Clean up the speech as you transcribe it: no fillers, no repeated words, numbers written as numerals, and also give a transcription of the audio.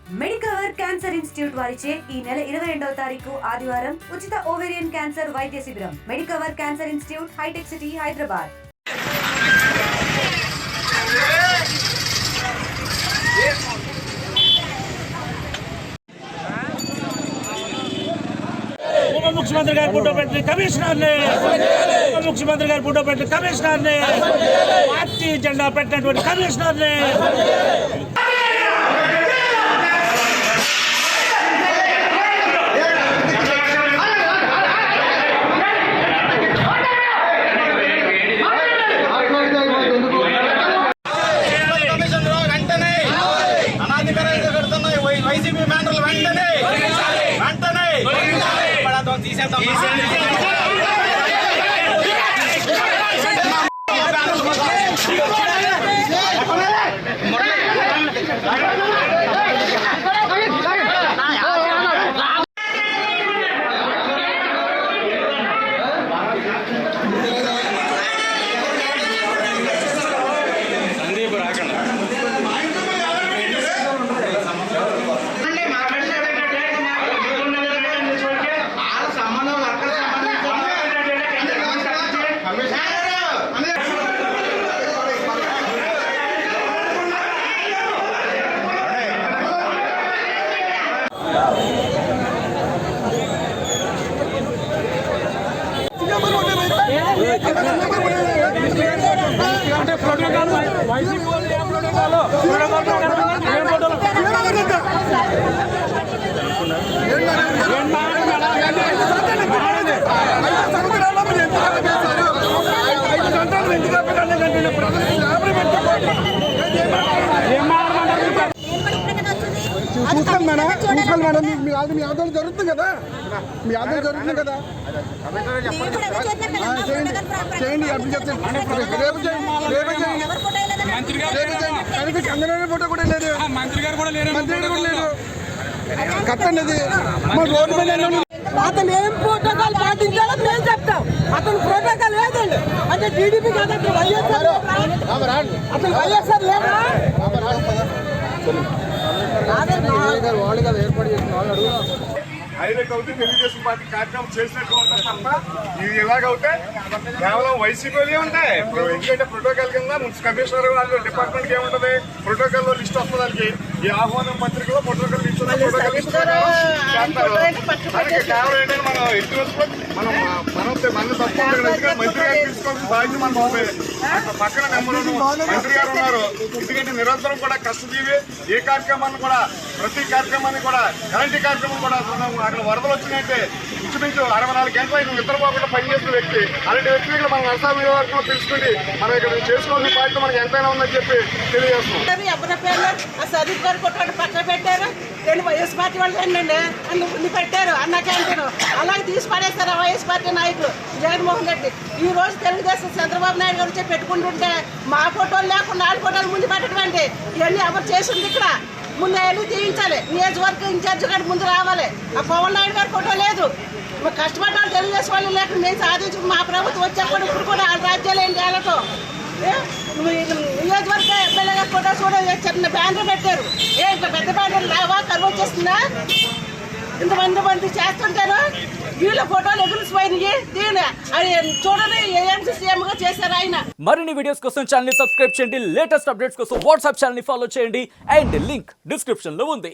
Medicover cancer institute వారిచే ఈ నెల 22వ తారీఖు ఆదివారం ఉచిత ఓవేరియన్ క్యాన్సర్ వైద్య శిబిరం. మెడికవర్ క్యాన్సర్ ఇన్స్టిట్యూట్, హైటెక్ సిటీ, హైదరాబాద్. मुख्यमंत्री गारी फोटो पेट्टी कमिश्नर ने मुख्यमंत्री गारी फोटो पेट्टी कमिश्नर ने पार्टी झंडा पेट्टिनटुवंटि कमिश्नर ने చూసుకోండి మేడం, మీ ఆందోళన జరుగుతుంది కదా, మీ ఆందోళన జరుగుతుంది కదా, చేయండి. చంద్రబాబు ఫోటో కూడా లేదు, మంత్రి గారు కూడా లేరు. కట్టండి అది రోడ్డు మీద. అతను ఏం ప్రోటోకాల్ పాటించాలో మేము చెప్తాం. అతను ప్రోటోకాల్ లేదండి అంటే టీడీపీ కాదు, అతను వైఎస్ఆర్ లేదా? వాళ్ళు కదా ఏర్పాటు చేసిన వాళ్ళు అడుగుదాం. హైలైట్ అవుతే తెలుగుదేశం పార్టీ కార్యక్రమం చేసినట్టు ఉంటుంది తప్ప ఇది ఇలాగవుతే కేవలం వైసీపీలే ఉంటాయి. ఎందుకంటే ప్రోటోకాల్ కింద కమిషనర్ వాళ్ళు డిపార్ట్మెంట్కి ఏముంటది, ప్రోటోకాల్ లో లిస్ట్ వస్తుంది. వాళ్ళకి ఈ ఆహ్వానం పత్రికలో ప్రోటోకాల్ లిస్ట్ ప్రోటోకాల్ లిస్ట్ చేస్తారు. దానికి కేవలం ఏంటంటే మనం ఎట్టి వస్తులో మన తప్పు ఎందుకంటే మంత్రి గారు తీసుకోవాల్సిన బాధ్యత మన బాబే. పక్కన నెంబర్ మంత్రి గారు ఉన్నారు. ఎందుకంటే నిరంతరం కూడా కష్టజీవి. ఏ కార్యక్రమాన్ని కూడా, ప్రతి కార్యక్రమాన్ని కూడా, కరెంటు కార్యక్రమం కూడా అక్కడ వరదలు వచ్చినాయంటే ఇంచుమించు 64 గంటల నిద్రపోకుండా పనిచేసిన వ్యక్తి. అలాంటి వ్యక్తి ఇక్కడ మన నరసాల నియోజకవర్గంలో తెలుసుకుని మనం ఇక్కడ చేసుకోవాల్సిన బాధ్యత మనకి ఎంతైనా ఉందని చెప్పి తెలియజేస్తున్నాం. పక్కన పెట్టారు, రెండు వైఎస్ పార్టీ వాళ్ళు ఏంటండి అన్ని పెట్టారు, అన్న క్యాంటీన్ అలాగే తీసి పడేస్తారు ఆ వైఎస్ పార్టీ నాయకులు జగన్మోహన్ రెడ్డి. ఈ రోజు తెలుగుదేశం చంద్రబాబు నాయుడు గారు వచ్చి పెట్టుకుంటుంటే మా ఫోటోలు లేకుండా 4 ఫోటోలు ముందు పెట్టడం ఇవన్నీ అమలు చేసింది. ఇక్కడ ముందు అవన్నీ తీయించాలి, నియోజకవర్గ ఇన్ఛార్జ్ గారు ముందు రావాలి. ఆ పవన్ నాయుడు గారి ఫోటో లేదు. కష్టపడ్డారు తెలుగుదేశం వాళ్ళు లేకుండా మేము సాధించి మా ప్రభుత్వం వచ్చేప్పుడు ఇప్పుడు కూడా వాళ్ళ రాజ్యాలు ఏంటి వాళ్ళతో నియోజకవర్గ ఎమ్మెల్యే గారి ఫోటో కూడా చిన్న బ్యానర్ పెట్టారు. ఇట్లా పెద్ద బ్యానర్ రావా కరువు వచ్చేస్తుందా? ఇంతమంది చేస్తుంటారు, వీళ్ళ ఫోటోలు ఎగురిసిపోయినాయి. అది చూడండి ఏఎంసీ సీఎం గా చేశారు ఆయన. మరిన్ని వీడియోస్ కోసం ఛానల్ ని సబ్స్క్రైబ్ చేయండి. లేటెస్ట్ అప్డేట్స్ కోసం వాట్సాప్ ఛానల్ ని ఫాలో చేయండి. అండ్ లింక్ డిస్క్రిప్షన్ లో ఉంది.